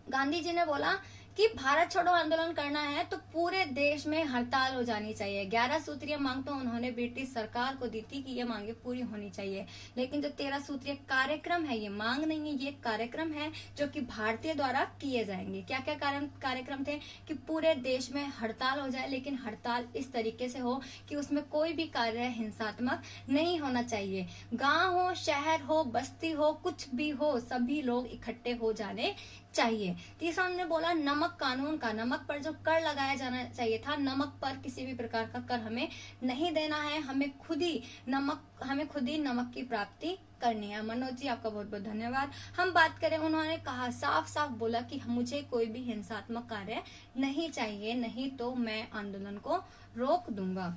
गांधी जी ने बोला कि भारत छोड़ो आंदोलन करना है तो पूरे देश में हड़ताल हो जानी चाहिए। 11 सूत्रीय मांग तो उन्होंने ब्रिटिश सरकार को दी थी कि ये मांगे पूरी होनी चाहिए, लेकिन जो 13 सूत्रीय कार्यक्रम है ये मांग नहीं है, ये कार्यक्रम है जो कि भारतीय द्वारा किए जाएंगे। क्या क्या कार्यक्रम थे? कि पूरे देश में हड़ताल हो जाए, लेकिन हड़ताल इस तरीके से हो कि उसमें कोई भी कार्य हिंसात्मक नहीं होना चाहिए। गाँव हो, शहर हो, बस्ती हो, कुछ भी हो, सभी लोग इकट्ठे हो जाने चाहिए। तीसरा उन्होंने बोला नमक कानून का, नमक पर जो कर लगाया जाना चाहिए था, नमक पर किसी भी प्रकार का कर हमें नहीं देना है, हमें खुद ही नमक की प्राप्ति करनी है। मनोज जी आपका बहुत बहुत धन्यवाद। हम बात करें, उन्होंने कहा, साफ साफ बोला कि मुझे कोई भी हिंसात्मक कार्य नहीं चाहिए, नहीं तो मैं आंदोलन को रोक दूंगा।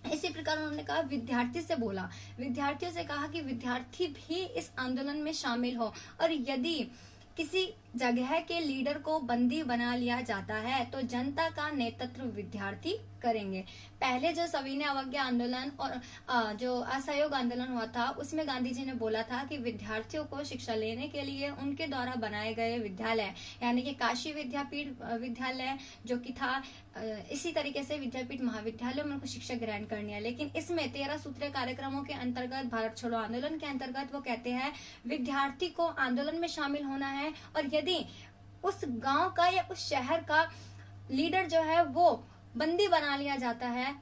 इसी प्रकार उन्होंने कहा, विद्यार्थी से बोला, विद्यार्थियों से कहा कि विद्यार्थी भी इस आंदोलन में शामिल हो और यदि किसी जगह के लीडर को बंदी बना लिया जाता है तो जनता का नेतृत्व विद्यार्थी करेंगे। पहले जो सविनय अवज्ञा आंदोलन और जो असहयोग आंदोलन हुआ था उसमें गांधी जी ने बोला था कि विद्यार्थियों को शिक्षा लेने के लिए उनके द्वारा बनाए गए विद्यालय यानी कि काशी विद्यापीठ विद्यालय जो कि था, इसी तरीके से विद्यापीठ महाविद्यालय में उनको शिक्षा ग्रहण करनी है। लेकिन इसमें 13 सूत्रीय कार्यक्रमों के अंतर्गत, भारत छोड़ो आंदोलन के अंतर्गत वो कहते हैं विद्यार्थी को आंदोलन में शामिल होना है और यदि उस गांव का या उस शहर का लीडर जो है वो बंदी बना लिया जाता है,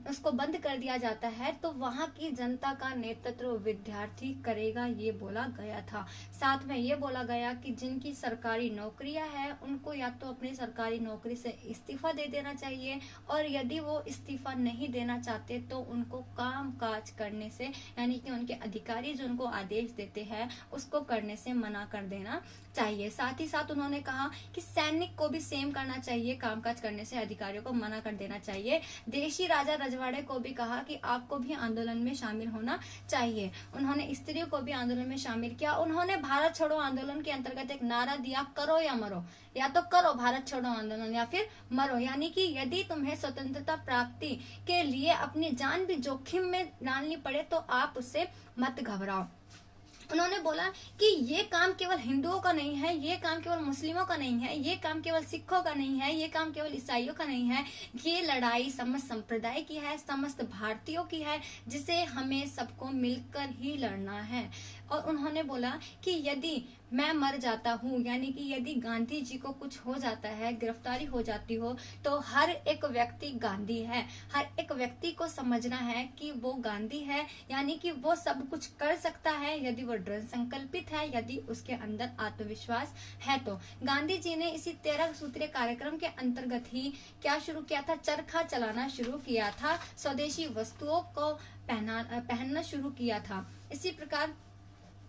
उसको बंद कर दिया जाता है, तो वहां की जनता का नेतृत्व विद्यार्थी करेगा, ये बोला गया था। साथ में ये बोला गया कि जिनकी सरकारी नौकरियां है उनको या तो अपनी सरकारी नौकरी से इस्तीफा दे देना चाहिए और यदि वो इस्तीफा नहीं देना चाहते तो उनको काम काज करने से यानी कि उनके अधिकारी जो उनको आदेश देते हैं उसको करने से मना कर देना चाहिए। साथ ही साथ उन्होंने कहा कि सैनिक को भी सेम करना चाहिए, कामकाज करने से अधिकारियों को मना कर देना चाहिए। देशी राजा रजवाड़े को भी कहा कि आपको भी आंदोलन में शामिल होना चाहिए। उन्होंने स्त्रियों को भी आंदोलन में शामिल किया। उन्होंने भारत छोड़ो आंदोलन के अंतर्गत एक नारा दिया, करो या मरो, या तो करो भारत छोड़ो आंदोलन या फिर मरो, यानी कि यदि तुम्हें स्वतंत्रता प्राप्ति के लिए अपनी जान भी जोखिम में डालनी पड़े तो आप उससे मत घबराओ। उन्होंने बोला कि ये काम केवल हिंदुओं का नहीं है, ये काम केवल मुस्लिमों का नहीं है, ये काम केवल सिखों का नहीं है, ये काम केवल ईसाइयों का नहीं है, ये लड़ाई समस्त संप्रदाय की है, समस्त भारतीयों की है, जिसे हमें सबको मिलकर ही लड़ना है। और उन्होंने बोला कि यदि मैं मर जाता हूँ यानी कि यदि गांधी जी को कुछ हो जाता है, गिरफ्तारी हो जाती हो, तो हर एक व्यक्ति गांधी है। हर एक व्यक्ति को समझना है कि वो गांधी है, यानी कि वो सब कुछ कर सकता है यदि वो दृढ़ संकल्पित है, यदि उसके अंदर आत्मविश्वास है। तो गांधी जी ने इसी 13 सूत्रीय कार्यक्रम के अंतर्गत ही क्या शुरू किया था, चरखा चलाना शुरू किया था, स्वदेशी वस्तुओं को पहनना शुरू किया था। इसी प्रकार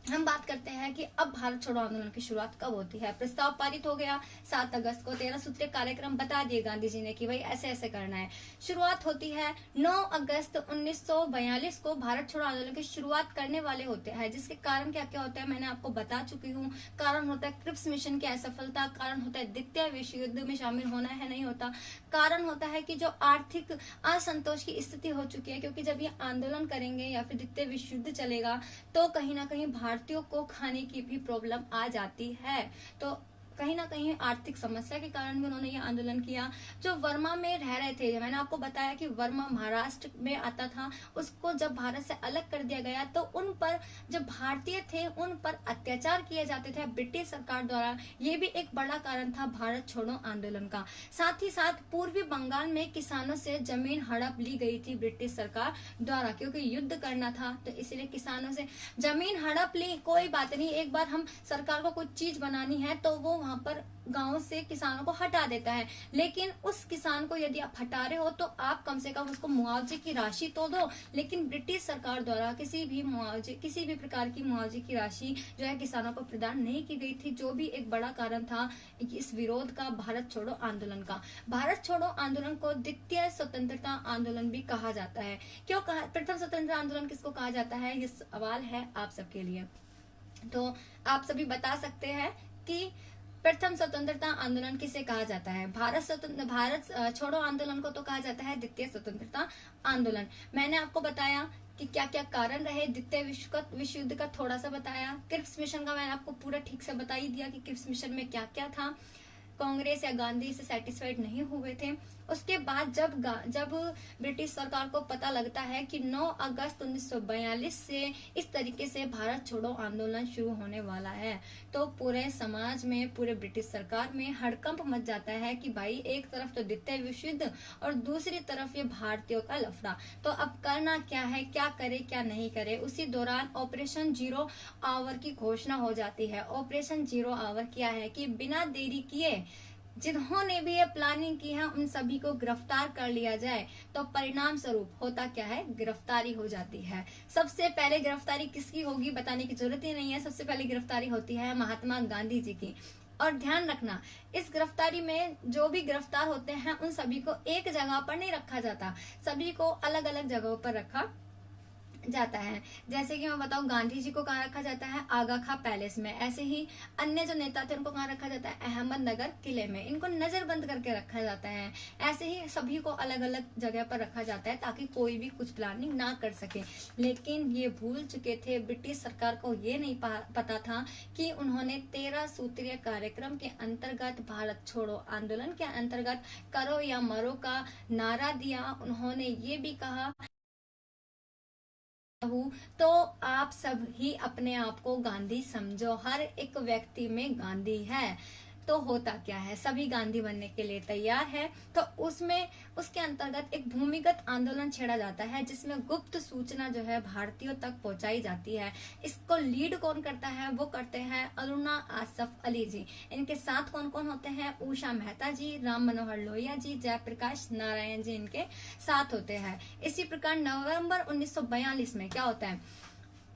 हम बात करते हैं कि अब भारत छोड़ो आंदोलन की शुरुआत कब होती है। प्रस्ताव पारित हो गया 7 अगस्त को, 13 सूत्रीय कार्यक्रम बता दिए गांधी जी ने कि भाई ऐसे ऐसे करना है। शुरुआत होती है 9 अगस्त 1942 को। भारत छोड़ो आंदोलन की शुरुआत करने वाले होते हैं, जिसके कारण क्या क्या होता है मैंने आपको बता चुकी हूँ। कारण होता है क्रिप्स मिशन की असफलता, कारण होता है द्वितीय विश्व युद्ध में शामिल होना है नहीं होता, कारण होता है कि जो आर्थिक असंतोष की स्थिति हो चुकी है, क्योंकि जब ये आंदोलन करेंगे या फिर द्वितीय विश्व युद्ध चलेगा तो कहीं ना कहीं भारतीयों को खाने की भी प्रॉब्लम आ जाती है। तो कहीं ना कहीं आर्थिक समस्या के कारण भी उन्होंने ये आंदोलन किया। जो वर्मा में रह रहे थे, मैंने आपको बताया कि वर्मा महाराष्ट्र में आता था, उसको जब भारत से अलग कर दिया गया तो उन पर जो भारतीय थे उन पर अत्याचार किए जाते थे ब्रिटिश सरकार द्वारा। ये भी एक बड़ा कारण था भारत छोड़ो आंदोलन का। साथ ही साथ पूर्वी बंगाल में किसानों से जमीन हड़प ली गई थी ब्रिटिश सरकार द्वारा, क्योंकि युद्ध करना था तो इसलिए किसानों से जमीन हड़प ली। कोई बात नहीं, एक बार हम सरकार को कुछ चीज बनानी है तो वो वहां पर गांव से किसानों को हटा देता है, लेकिन उस किसान को यदि आप हटा रहे हो तो आप कम से कम उसको मुआवजे की राशि तो दो। लेकिन ब्रिटिश सरकार द्वारा किसी भी प्रकार की मुआवजे की राशि जो है किसानों को प्रदान नहीं की गई थी, जो भी एक बड़ा कारण था इस विरोध का, भारत छोड़ो आंदोलन का। भारत छोड़ो आंदोलन को द्वितीय स्वतंत्रता आंदोलन भी कहा जाता है। क्यों कहा, प्रथम स्वतंत्रता आंदोलन किसको कहा जाता है, ये सवाल है आप सबके लिए। तो आप सभी बता सकते हैं कि प्रथम स्वतंत्रता आंदोलन किसे कहा जाता है। भारत छोड़ो आंदोलन को तो कहा जाता है द्वितीय स्वतंत्रता आंदोलन। मैंने आपको बताया कि क्या क्या कारण रहे द्वितीय विश्व युद्ध का, थोड़ा सा बताया। क्रिप्स मिशन का मैंने आपको पूरा ठीक से बता ही दिया कि क्रिप्स मिशन में क्या क्या था। कांग्रेस या गांधी से सेटिस्फाइड नहीं हुए थे। उसके बाद जब ब्रिटिश सरकार को पता लगता है कि 9 अगस्त 1942 से इस तरीके से भारत छोड़ो आंदोलन शुरू होने वाला है, तो पूरे समाज में, पूरे ब्रिटिश सरकार में हड़कंप मच जाता है कि भाई एक तरफ तो द्वितीय विश्व युद्ध और दूसरी तरफ ये भारतीयों का लफड़ा, तो अब करना क्या है, क्या करे क्या नहीं करे। उसी दौरान ऑपरेशन जीरो आवर की घोषणा हो जाती है। ऑपरेशन जीरो आवर क्या है कि बिना देरी किए जिन्होंने भी ये प्लानिंग की है उन सभी को गिरफ्तार कर लिया जाए। तो परिणाम स्वरूप होता क्या है, गिरफ्तारी हो जाती है। सबसे पहले गिरफ्तारी किसकी होगी बताने की जरूरत ही नहीं है, सबसे पहले गिरफ्तारी होती है महात्मा गांधी जी की। और ध्यान रखना, इस गिरफ्तारी में जो भी गिरफ्तार होते हैं उन सभी को एक जगह पर नहीं रखा जाता, सभी को अलग अलग जगहों पर रखा जाता है। जैसे कि मैं बताऊं, गांधी जी को कहाँ रखा जाता है, आगा खां पैलेस में। ऐसे ही अन्य जो नेता थे उनको कहाँ रखा जाता है, अहमदनगर किले में। इनको नजरबंद करके रखा जाता है। ऐसे ही सभी को अलग अलग जगह पर रखा जाता है ताकि कोई भी कुछ प्लानिंग ना कर सके। लेकिन ये भूल चुके थे, ब्रिटिश सरकार को ये नहीं पता था कि उन्होंने 13 सूत्रीय कार्यक्रम के अंतर्गत, भारत छोड़ो आंदोलन के अंतर्गत करो या मरो का नारा दिया। उन्होंने ये भी कहा हूँ तो आप सब ही अपने आप को गांधी समझो, हर एक व्यक्ति में गांधी है। तो होता क्या है, सभी गांधी बनने के लिए तैयार है। तो उसमें उसके अंतर्गत एक भूमिगत आंदोलन छेड़ा जाता है जिसमें गुप्त सूचना जो है भारतीयों तक पहुंचाई जाती है। इसको लीड कौन करता है, वो करते हैं अरुणा आसफ अली जी। इनके साथ कौन कौन होते हैं, उषा मेहता जी, राम मनोहर लोहिया जी, जयप्रकाश नारायण जी इनके साथ होते हैं। इसी प्रकार नवंबर 1942 में क्या होता है,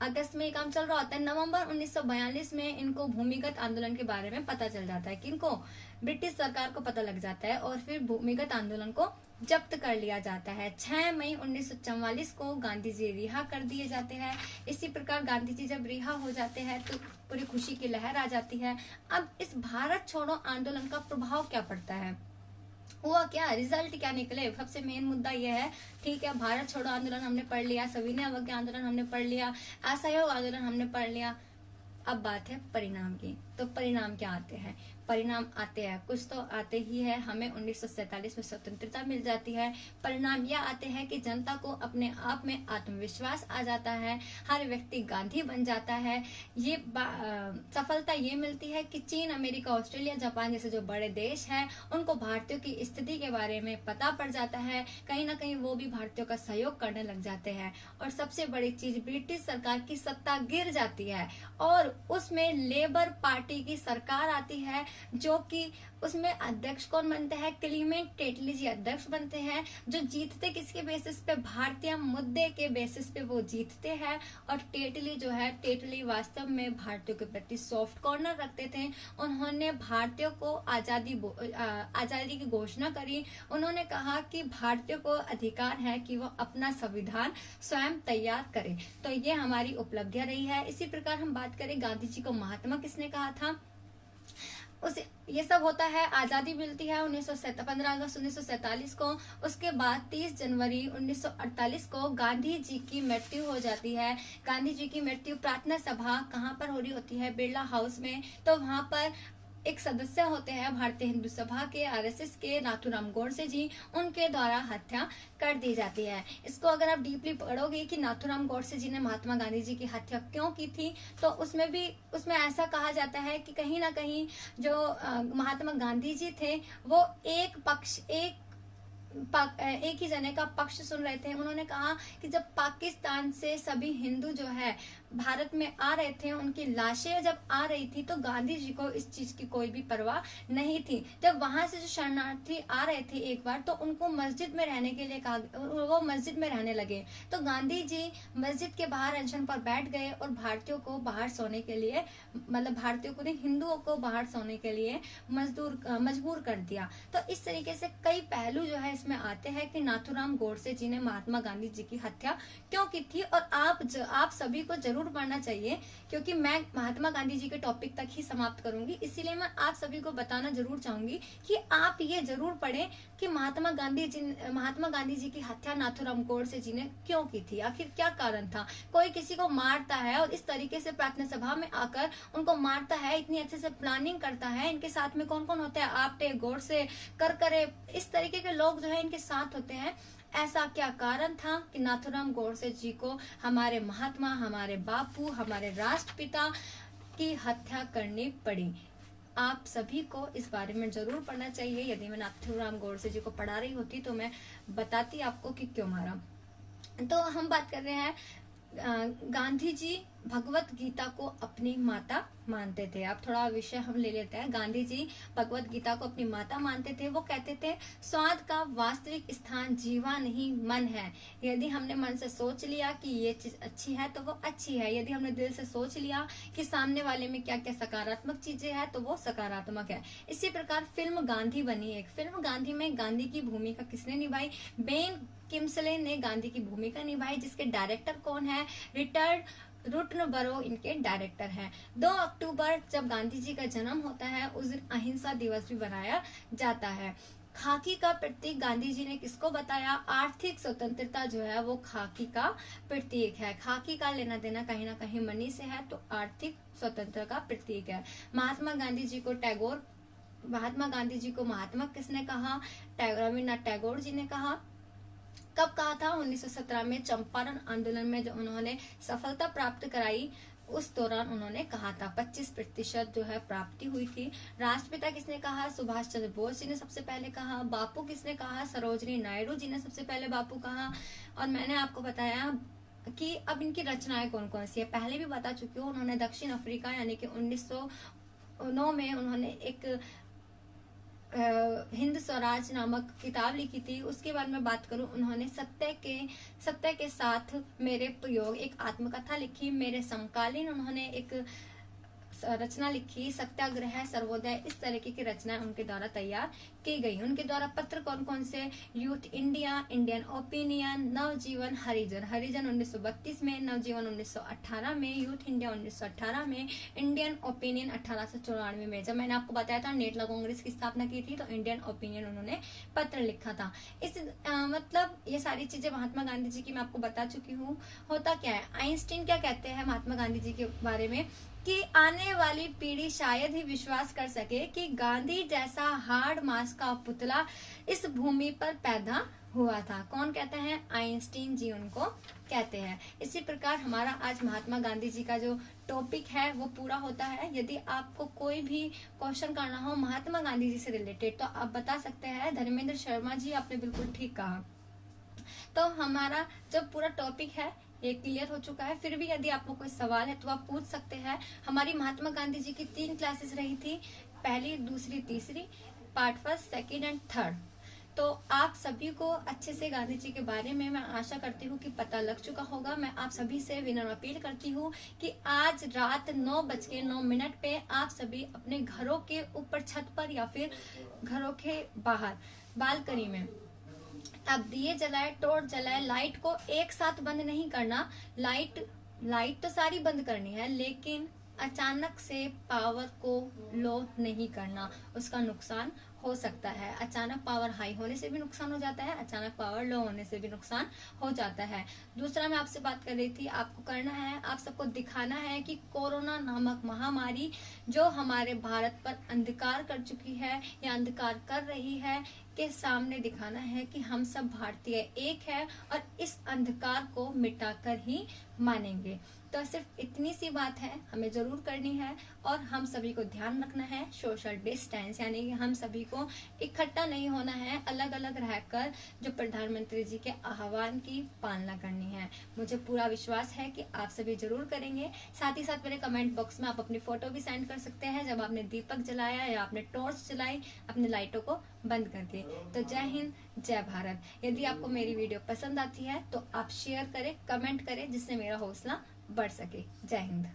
अगस्त में ये काम चल रहा होता है, नवंबर 1942 में इनको भूमिगत आंदोलन के बारे में पता चल जाता है। किनको, ब्रिटिश सरकार को पता लग जाता है और फिर भूमिगत आंदोलन को जब्त कर लिया जाता है। 6 मई 1944 को गांधी जी रिहा कर दिए जाते हैं। इसी प्रकार गांधी जी जब रिहा हो जाते हैं तो पूरी खुशी की लहर आ जाती है। अब इस भारत छोड़ो आंदोलन का प्रभाव क्या पड़ता है, हुआ क्या, रिजल्ट क्या निकले, सबसे मेन मुद्दा यह है। ठीक है, भारत छोड़ो आंदोलन हमने पढ़ लिया, सविनय अवज्ञा आंदोलन हमने पढ़ लिया, असहयोग आंदोलन हमने पढ़ लिया। अब बात है परिणाम की। तो परिणाम क्या आते हैं, परिणाम आते हैं, कुछ तो आते ही है। हमें 1947 में स्वतंत्रता मिल जाती है। परिणाम यह आते हैं कि जनता को अपने आप में आत्मविश्वास आ जाता है, हर व्यक्ति गांधी बन जाता है। ये सफलता ये मिलती है कि चीन, अमेरिका, ऑस्ट्रेलिया, जापान जैसे जो बड़े देश हैं उनको भारतीयों की स्थिति के बारे में पता पड़ जाता है। कहीं ना कहीं वो भी भारतीयों का सहयोग करने लग जाते हैं। और सबसे बड़ी चीज, ब्रिटिश सरकार की सत्ता गिर जाती है और उसमें लेबर पार्टी की सरकार आती है, जो कि उसमें अध्यक्ष कौन बनते हैं, क्लीमेंट टेटली जी अध्यक्ष बनते हैं। जो जीतते किसके बेसिस पे, भारतीय मुद्दे के बेसिस पे वो जीतते हैं। और टेटली जो है, टेटली वास्तव में भारतीयों के प्रति सॉफ्ट कॉर्नर रखते थे। उन्होंने भारतीयों को आजादी की घोषणा करी। उन्होंने कहा कि भारतीयों को अधिकार है कि वो अपना संविधान स्वयं तैयार करें। तो ये हमारी उपलब्धियां रही है। इसी प्रकार हम बात करें, गांधी जी को महात्मा किसने कहा था, उसे ये सब होता है। आजादी मिलती है 15 अगस्त 1947 को। उसके बाद 30 जनवरी 1948 को गांधी जी की मृत्यु हो जाती है। गांधी जी की मृत्यु प्रार्थना सभा कहाँ पर हो रही होती है, बिरला हाउस में। तो वहां पर एक सदस्य होते हैं भारतीय हिंदू सभा के, आरएसएस के, नाथूराम गोडसे जी, उनके द्वारा हत्या कर दी जाती है। इसको अगर आप डीपली पढ़ोगे कि नाथूराम गोडसे जी ने महात्मा गांधी जी की हत्या क्यों की थी, तो उसमें ऐसा कहा जाता है कि कहीं ना कहीं जो महात्मा गांधी जी थे वो एक ही जने का पक्ष सुन रहे थे। उन्होंने कहा कि जब पाकिस्तान से सभी हिंदू जो है भारत में आ रहे थे, उनकी लाशें जब आ रही थी, तो गांधी जी को इस चीज की कोई भी परवाह नहीं थी। जब वहां से जो शरणार्थी आ रहे थे एक बार, तो उनको मस्जिद में रहने के लिए कहा, वो मस्जिद में रहने लगे। तो गांधी जी मस्जिद के बाहर अनशन पर बैठ गए और भारतीयों को बाहर सोने के लिए, मतलब भारतीयों को नहीं, हिंदुओं को बाहर सोने के लिए मजबूर कर दिया। तो इस तरीके से कई पहलू जो है इसमें आते हैं कि नाथूराम गोडसे जी ने महात्मा गांधी जी की हत्या क्यों की थी। और आप सभी को जरूर पढ़ना चाहिए, क्योंकि मैं महात्मा गांधी जी के टॉपिक तक ही समाप्त करूंगी। इसीलिए मैं आप सभी को बताना जरूर चाहूंगी कि आप ये जरूर पढ़ें कि महात्मा गांधी जी की हत्या नाथूराम गोडसे जी ने क्यों की थी, आखिर क्या कारण था। कोई किसी को मारता है और इस तरीके से प्रार्थना सभा में आकर उनको मारता है, इतनी अच्छे से प्लानिंग करता है। इनके साथ में कौन कौन होता है, आपटे, गोडसे, करकरे, इस तरीके के लोग जो है इनके साथ होते हैं। ऐसा क्या कारण था कि नाथूराम गोडसे जी को हमारे महात्मा, हमारे बापू, हमारे राष्ट्रपिता की हत्या करनी पड़ी। आप सभी को इस बारे में जरूर पढ़ना चाहिए। यदि मैं नाथूराम गोडसे जी को पढ़ा रही होती तो मैं बताती आपको कि क्यों मारा। तो हम बात कर रहे हैं, गांधी जी भगवत गीता को अपनी माता मानते थे। अब थोड़ा विषय हम ले लेते हैं। गांधी जी भगवत गीता को अपनी माता मानते थे। वो कहते थे, स्वाद का वास्तविक स्थान जीवा नहीं मन है। यदि हमने मन से सोच लिया कि ये चीज अच्छी है तो वो अच्छी है। यदि हमने दिल से सोच लिया कि सामने वाले में क्या क्या सकारात्मक चीजें हैं तो वो सकारात्मक है। इसी प्रकार फिल्म गांधी बनी। एक फिल्म गांधी में गांधी की भूमिका किसने निभाई, बेन किम्सले ने गांधी की भूमिका निभाई, जिसके डायरेक्टर कौन है, रिटर्ड रुटनबरो इनके डायरेक्टर हैं। 2 अक्टूबर जब गांधी जी का जन्म होता है उस दिन अहिंसा दिवस भी मनाया जाता है। खाकी का प्रतीक गांधी जी ने किसको बताया, आर्थिक स्वतंत्रता जो है वो खाकी का प्रतीक है। खाकी का लेना देना कहीं ना कहीं मनी से है, तो आर्थिक स्वतंत्रता का प्रतीक है। महात्मा गांधी जी को महात्मा किसने कहा, रविन्द्रनाथ टैगोर जी ने कहा। कब कहा था, 1917 में चंपारण आंदोलन में जो उन्होंने सफलता प्राप्त कराई उस दौरान उन्होंने कहा था। 25% जो है प्राप्ति हुई थी। राष्ट्रपिता किसने कहा, सुभाष चंद्र बोस जी ने सबसे पहले कहा। बापू किसने कहा, सरोजनी नायडू जी ने सबसे पहले बापू कहा। और मैंने आपको बताया कि अब इनकी रचनाएं कौन कौन सी है, पहले भी बता चुकी हूँ। उन्होंने दक्षिण अफ्रीका यानी कि 1909 में उन्होंने एक हिंद स्वराज नामक किताब लिखी थी। उसके बारे में बात करूं, उन्होंने सत्य के साथ मेरे प्रयोग एक आत्मकथा लिखी। मेरे समकालीन उन्होंने एक रचना लिखी, सत्याग्रह, सर्वोदय, इस तरीके की रचनाएं उनके द्वारा तैयार की गई। उनके द्वारा पत्र कौन कौन से, यूथ इंडिया, इंडियन ओपिनियन, नवजीवन, हरिजन। हरिजन 1932 में, नवजीवन 1918 में, यूथ इंडिया 1918 में, इंडियन ओपिनियन 1894 में। जब मैंने आपको बताया था नेटला कांग्रेस की स्थापना की थी तो इंडियन ओपिनियन उन्होंने पत्र लिखा था। इस मतलब ये सारी चीजें महात्मा गांधी जी की मैं आपको बता चुकी हूँ। होता क्या है, आइंस्टीन क्या कहते हैं महात्मा गांधी जी के बारे में कि आने वाली पीढ़ी शायद ही विश्वास कर सके कि गांधी जैसा हार्ड मास का पुतला इस भूमि पर पैदा हुआ था। कौन कहते हैं, आइंस्टीन जी उनको कहते हैं। इसी प्रकार हमारा आज महात्मा गांधी जी का जो टॉपिक है वो पूरा होता है। यदि आपको कोई भी क्वेश्चन करना हो महात्मा गांधी जी से रिलेटेड तो आप बता सकते हैं। धर्मेंद्र शर्मा जी, आपने बिल्कुल ठीक कहा। तो हमारा जो पूरा टॉपिक है ये क्लियर हो चुका है। फिर भी यदि आपको कोई सवाल है तो आप पूछ सकते हैं। हमारी महात्मा गांधी जी की 3 क्लासेस रही थी, पहली, दूसरी, तीसरी, पार्ट 1, सेकंड एंड थर्ड। तो आप सभी को अच्छे से गांधी जी के बारे में मैं आशा करती हूँ कि पता लग चुका होगा। मैं आप सभी से विनम्र अपील करती हूँ कि आज रात 9:09 पे आप सभी अपने घरों के ऊपर छत पर या फिर घरों के बाहर बालकनी में आप दिए जलाए, टॉर्च जलाए। लाइट को एक साथ बंद नहीं करना, लाइट तो सारी बंद करनी है, लेकिन अचानक से पावर को लो नहीं करना, उसका नुकसान हो सकता है। अचानक पावर हाई होने से भी नुकसान हो जाता है, अचानक पावर लो होने से भी नुकसान हो जाता है। दूसरा मैं आपसे बात कर रही थी, आपको करना है, आप सबको दिखाना है कि कोरोना नामक महामारी जो हमारे भारत पर अंधकार कर चुकी है या अंधकार कर रही है, के सामने दिखाना है कि हम सब भारतीय एक है और इस अंधकार को मिटाकर ही मानेंगे। तो सिर्फ इतनी सी बात है, हमें जरूर करनी है और हम सभी को ध्यान रखना है सोशल डिस्टेंस, यानी कि हम सभी को इकट्ठा नहीं होना है, अलग अलग रहकर जो प्रधानमंत्री जी के आह्वान की पालना करनी है। मुझे पूरा विश्वास है कि आप सभी जरूर करेंगे। साथ ही साथ मेरे कमेंट बॉक्स में आप अपनी फोटो भी सेंड कर सकते हैं जब आपने दीपक जलाया या आपने टॉर्च जलाई अपने लाइटों को बंद करके। तो जय हिंद, जय भारत। यदि आपको मेरी वीडियो पसंद आती है तो आप शेयर करें, कमेंट करें, जिससे मेरा हौसला बढ़ सके। जय हिंद।